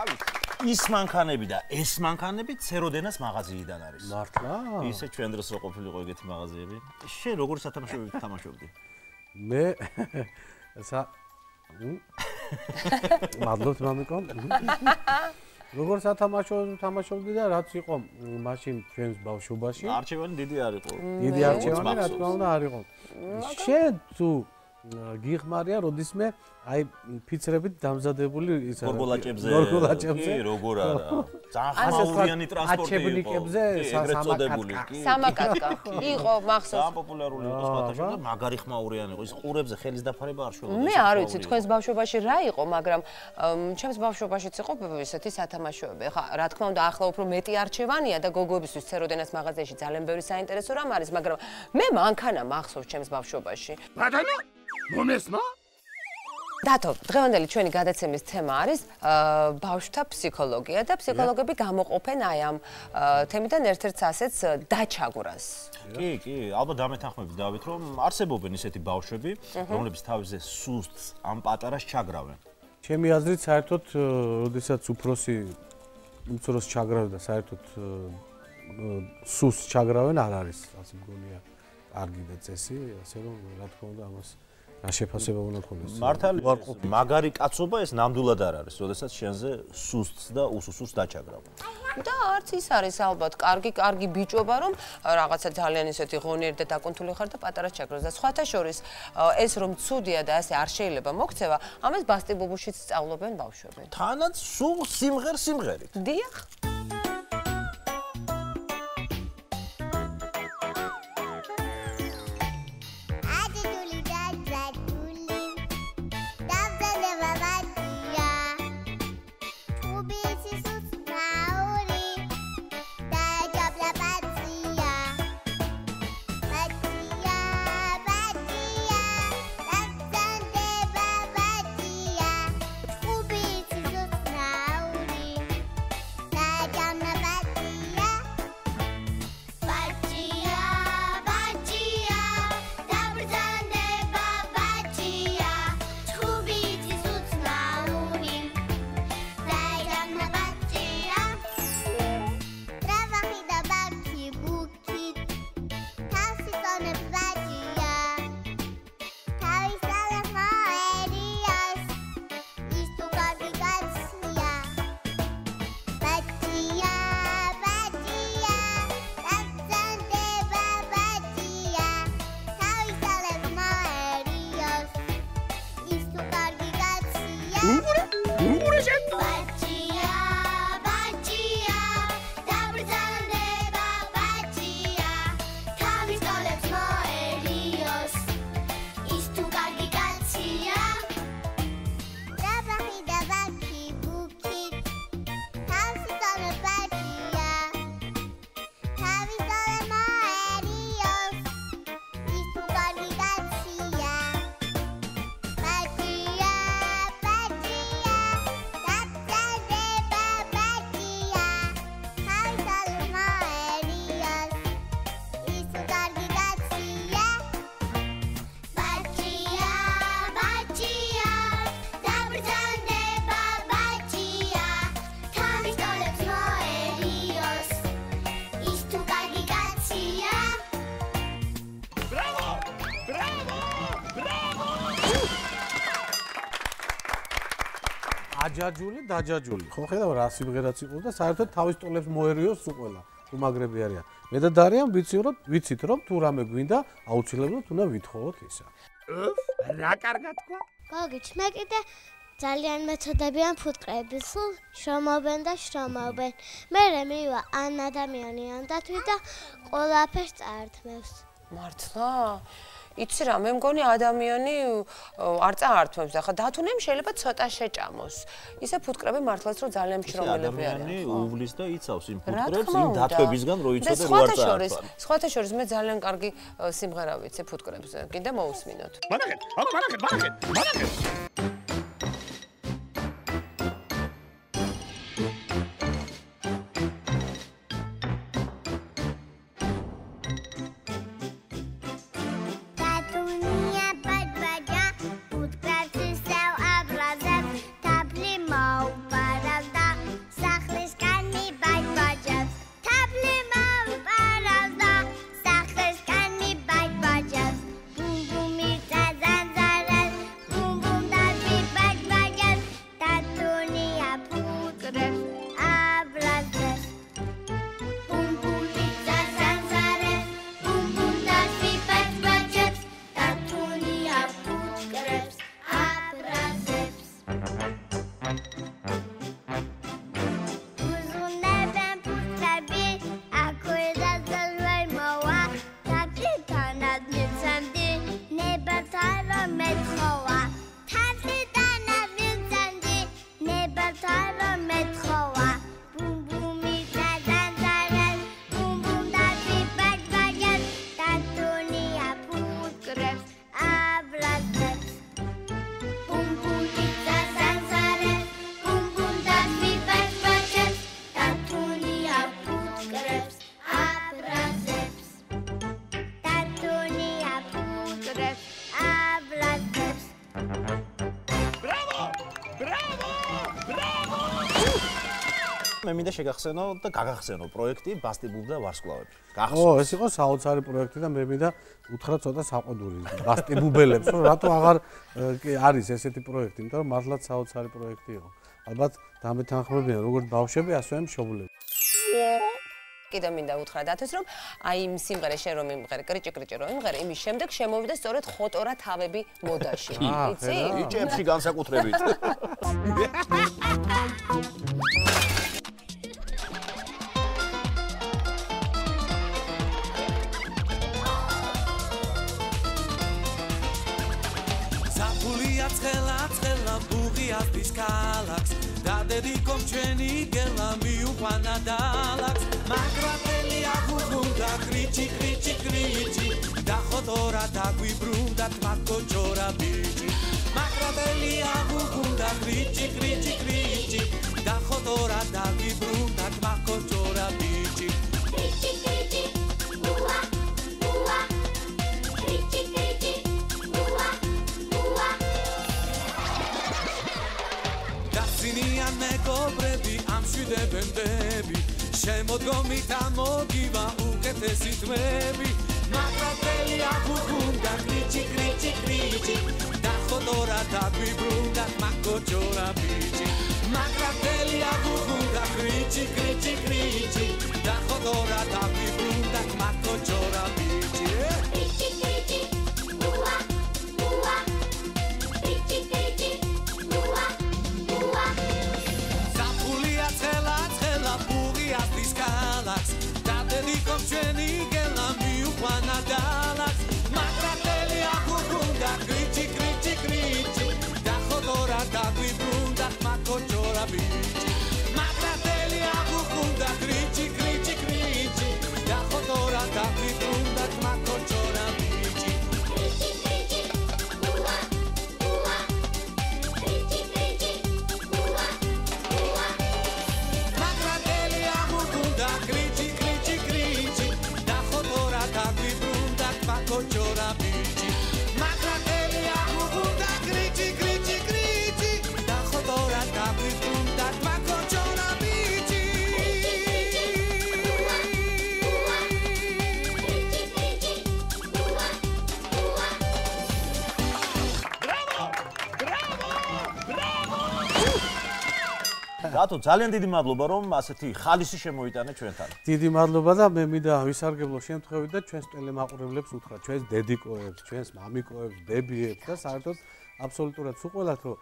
ხალხი. ის მანქანები და ეს მანქანები ცეროდენას მაღაზიიდან არის. მართლა? ისე ჩვენ დროს რო ყოფილიყო ეგეთი მაღაზიები. შენ როგორ სათამაშოებით თამაშობდი? მე მადლობთ მამიკო. როგორ თამაშობდი და რაც იყო მაშინ ჩვენს ბავშვობაში. არჩევანი დიდი არ იყო. დიდი არჩევანი რა თქმა უნდა არ იყო. შენ თუ გიხმარია როდისმე აი ფიცრებით დამზადებული ის გორგოლაჭებზე. გორგოლაჭებზე. კი, როგორ არა. ძალიან ხმაურიანი ტრანსპორტი იყო. აჩებნიკებზე სამაკატკა. იყო მახსოვს. ძალიან პოპულარული იყო სხვადასხვა და მაგარი ხმაურიანი იყო. ის ყურებზე ხელის დაფარება არ შეუძლია. მე არ ვიცი თქვენს ბავშვობაში რა იყო, მაგრამ ჩემს ბავშვობაშიც იყო ესეთი სათამაშოები. ხა რა თქმა უნდა ახლა უფრო მეტი არჩევანია და გოგოებისთვის ცეროდენას მაღაზიაში ძალიან ბევრი საინტერესო რამ არის, მაგრამ მე მანქანა მახსოვს ჩემს ბავშვობაში. ბატონო, მომესმა? დათო, დღევანდელი ჩვენი გადაცემის თემა არის ბავშვთა ფსიქოლოგია და ფსიქოლოგები გამოყოფენ აი ამ თემიდან ერთ-ერთ ასეთს დაჩაგვრას. კი, ალბათ დამეთანხმებით დავით, რომ არსებობენ ისეთი ბავშვები, რომლებიც თავზე სუსტს ამ პატარას ჩაგრავენ. ჩემი აზრით საერთოდ როდესაც უმცროს ჩაგრავენ და საერთოდ სუსტს ჩაგრავენ არ არის ასე მგონია კარგი და წესი, ასე რომ რა თქმა უნდა ამას რა შეფასება უნდა ქონდეს. მართალი მაგარი კაცობა ეს ნამდვილად არ არის, როდესაც შენზე სუსტს და უსუსტს დაჩაგრავ. და არც ის არის ალბათ კარგი ბიჭობა, რომ რაღაცა ძალიან ისეთი ღონიერი და დაკუნთული ხარ და პატარას ჩაგრავს და სხვათა შორის ეს რომ ცუდია და ასე არ შეიძლება მოქცევა, ამას ბასტიბობუშიც სწავლობენ ბავშვები. თანაც სულ სიმღერით. დიახ. აჯაჯული, დაჯაჯული. ხო ხედავ რა სიმღერაც იყო და საერთოდ თავის ტოლებს მოერიოს უყველა. უმაგრები არიან. მე და დარიან ვიცით რომ თუ რამე გვინდა, აუცილებლად უნდა ვითხოვოთ ისა. რა კარგად თქვა? გოგიჩ, მე კიდე ძალიან მეცოდებიან ფუტკრები, სულ შრომობენ და შრომობენ. მე მივა ან ადამიანი ან დათვი და ყველაფერს წაართმევს. მართლა? იცი რა, მე მგონი ადამიანი არ წაართმევს და ხა დათუნემ შეიძლება ცოტა შეჭამოს. ისე ფუტკრები მართლაც რომ ძალიან მშრომელები არიან. ადამიანი უვლის და იცავს იმ ფუტკრებს იმ დათვებისგან რო იცოდა რო არ წაართვა. სხვათა შორის მე ძალიან კარგი სიმღერა ვიცი ფუტკრებზე. კიდე მოусმინოთ. მანაგეთ. მე მინდა შეგახსენო და გაგახსენო პროექტი ბასტიბულ და ვარსკვლავები. ეს იყო საოცარი პროექტი და მე მინდა უთხრა ცოტა საყვედური ბასტიბულებს, რომ რატო აღარ არის ესეთი პროექტი, იმიტომ რომ მართლაც საოცარი პროექტი იყო. ალბათ დამეთანხმებიან როგორც ბავშვები, ასევე მშობლები. კიდე მინდა უთხრა დათოს, რომ აი იმ სიმღერას შენ რომ იმღერე, კრიჭი-კრიჭი რომ იმღერე, იმის შემდეგ შემოვიდა სწორედ ხოტორა თავები მოდაში. იცი? იჭებში განსაკუთრებით. ცხელა ბუღიათის ქალაქს დადედიკომ ჩვენი გელა მიუყვანა დალაკს მაგრატელი აღუბრუნდა კრიჭი კრიჭი კრიჭი და ხოტორა დაგვიბრუნდა თმაკოჭორა ბიჭი მაგრატელი აღუბრუნდა კრიჭი კრიჭი კრიჭი და ხოტორა დაგვიბრუნდა თმაკოჭორა ბიჭი კრიჭი კრიჭი უა უა კრიჭი კრიჭი ძინიან მეგობრები ამშვიდებენ დები შემოდგომით ამოგივა უკეთესი თმები მაგრატელი აღუბრუნდა კრიჭი კრიჭი კრიჭი და ხოტორა დაგვიბრუნდა თმაკოჭორა ბიჭი მაგრატელი აღუბრუნდა კრიჭი კრიჭი კრიჭი და ხოტორა დაგვიბრუნდა თმაკოჭორა ბიჭი კრიჭი კრიჭი უა უა კრიჭი კრიჭი ბუღიათის ქალაქს დადედიკომ ჩვენი გელა მიუყვანა დალაკს მაგრატელი აღუბრუნდა კრიჭი კრიჭი კრიჭი და ხოტორა დაგვიბრუნდა თმაკოჭორა ბიჭი მაგრატელი აღუბრუნდა კრიჭი კრიჭი კრიჭი და ხოტორა დაგვიბრუნდა თმაკოჭორა ბიჭი კრიჭი კრიჭი უა უა კრიჭი კრიჭი უა უა მაგრატელი აღუბრუნდა კრიჭი კრიჭი კრიჭი და ხოტორა დაგვიბრუნდა თმაკოჭორა ბიჭი მაგრატელი აღუბრუნდა კრიჭი კრიჭი კრიჭი და ხოტორა დაგვიბრუნდა თმაკოჭორა ბიჭი რატო ძალიან დიდი მადლობა რომ ასეთი ხალისი შემოიტანე ჩვენთან. დიდი მადლობა და მე მინდა ვისარგებლო შემთხვევით და ჩვენს ტელემაყურებლებს უთხრა, ჩვენს დედიკოებს, ჩვენს მამიკოებს, დებიებს და საერთოდ აბსოლუტურად სულ ყველათ რომ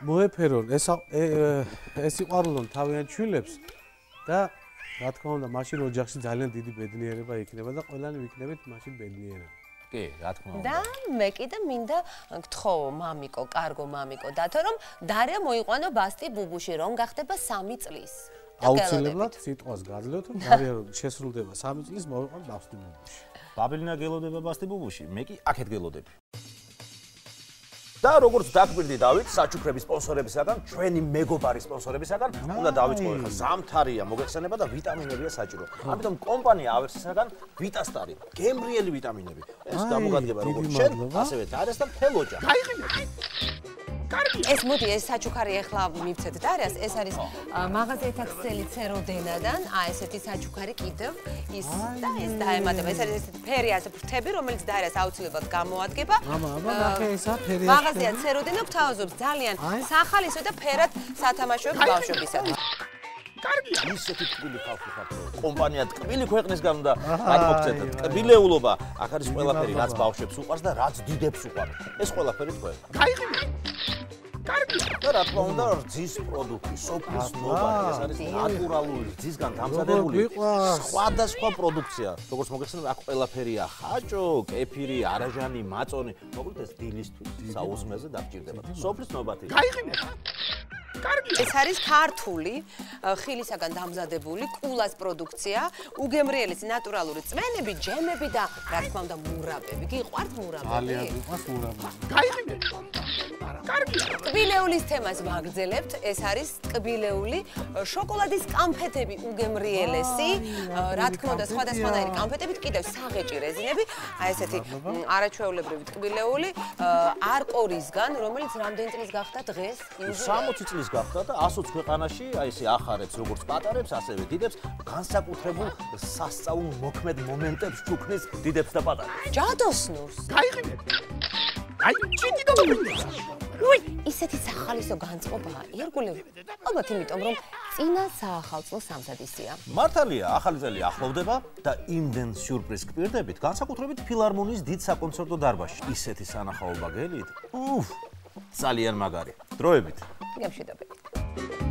მოეფერონ ეს სიყვარულონ თავიანთ შვილებს და რა თქმა უნდა მაშინ ოჯახში ძალიან დიდი ბედნიერება იქნება და ყველანი ვიქნებით მაშინ ბედნიერები. კი, რა თქმა უნდა. და მე კიდე მინდა გთხოვო მამიკო, კარგო მამიკო, დათო რომ დარია მოიყვანო ბასტი ბუბუში რომ გახდება 3 წლის. აუცილებლად სიტყვას გაძლევთ რომ დარია რომ შესრულდება 3 წლის მოიყვან ბასტი ბუბუში. ბაბელინა გელოდება ბასტი ბუბუში, მე კი აქეთ გელოდები. და როგორც დაგგვირდი დავით საჩუქრების სპონსორებისაგან, ჩვენი მეგობარი სპონსორებისაგან, უნდა დავიწყო ახლა ზამთარია, მოგეხსენება და ვიტამინებია საჭირო. ამიტომ კომპანია ავერსისაგან ვიტასტარი, გემრიელი ვიტამინები. ეს გამოგადგება როგორც შენ, ასევე დარიასთან მთელ ოჯახს. ეს მოდი ეს საჩუქარი ახლა მივცეთ დარიას, ეს არის მაღაზიათა ქსელი ცეროდენადან, ესეთი საჩუქარი კიდევ ის და ეს დაემატება. ეს არის ესეთი ფერი ასე ფრთები, რომელიც დარიას აუცილებლად გამოადგება. აბა, ნახე ისა ფერი. მაღაზია ცეროდენა გთავაზობს ძალიან სახალისო და ფერად სათამაშოებს ბავშვებისათვის. კარგია, ისეთი ტკბილი ხალხი ხართ. კომპანია ტკბილი ქვეყნისგან და გადმოგცეთ ტკბილეულობა. აქ არის ყველაფერი, რაც ბავშვებს უყვარს და რაც დიდებს უყვარს. ეს ყველაფერი თქვენ. და რა თქმა უნდა, რძის პროდუქტი, სოფლის ნოვარი, ეს არის ნატურალური რძისგან დამზადებული სხვადასხვა პროდუქცია. როგორც მოგეხსენებათ, აქ ყველაფერია: ხაჭო, კეფირი, არაჟანი, მაწონი. მოკლედ ეს დილისთვის საუზმეზე დაგჭირდებათ. სოფლის ნობათი. გაიყინეთ. ეს არის ქართული ხილისაგან დამზადებული კულას პროდუქცია, უგემრიელის ნატურალური წვენები, ჯემები და რა თქმა უნდა მურაბები. გიყვართ მურაბები? ძალიან გიყვარს მურაბები. გაიყინეთ. ტკბილეულის თემას ვაგრძელებთ. ეს არის ტკბილეული შოკოლადის კამფეტები უგემრიელესი. რა თქმა უნდა, სხვადასხვანაირი კამფეტებით, კიდევ საღეჭი რეზინები, აი ესეთი არაჩვეულებრივი ტკბილეული არკორისგან, რომელიც რამდენი წლის გახდა დღეს? 60 წლის გახდა და 120 ქვეყანაში აი ესე ახარებს როგორც პატარებს, ასევე დიდებს, განსაკუთრებულ სასწაულ მოქმედ მომენტებს ჩუქნის დიდებს და პატარებს. ჯადოსნურს. გაიყინეთ. აი, ჩიტი დავიწყე. ისეთი სახალისო განწყობაა ირგულები. ალბათ იმიტომ, რომ წინა საახალწლო სამზადისია. მართალია, ახალი წელი ახლოვდება და იმდენ სიურპრიზ გპირდებით, განსაკუთრებით ფილარმონიის დიდ საკონცერტო დარბაზში. ისეთი სანახაობა გელით. ძალიან მაგარი. დროებით. გემშვიდობებით.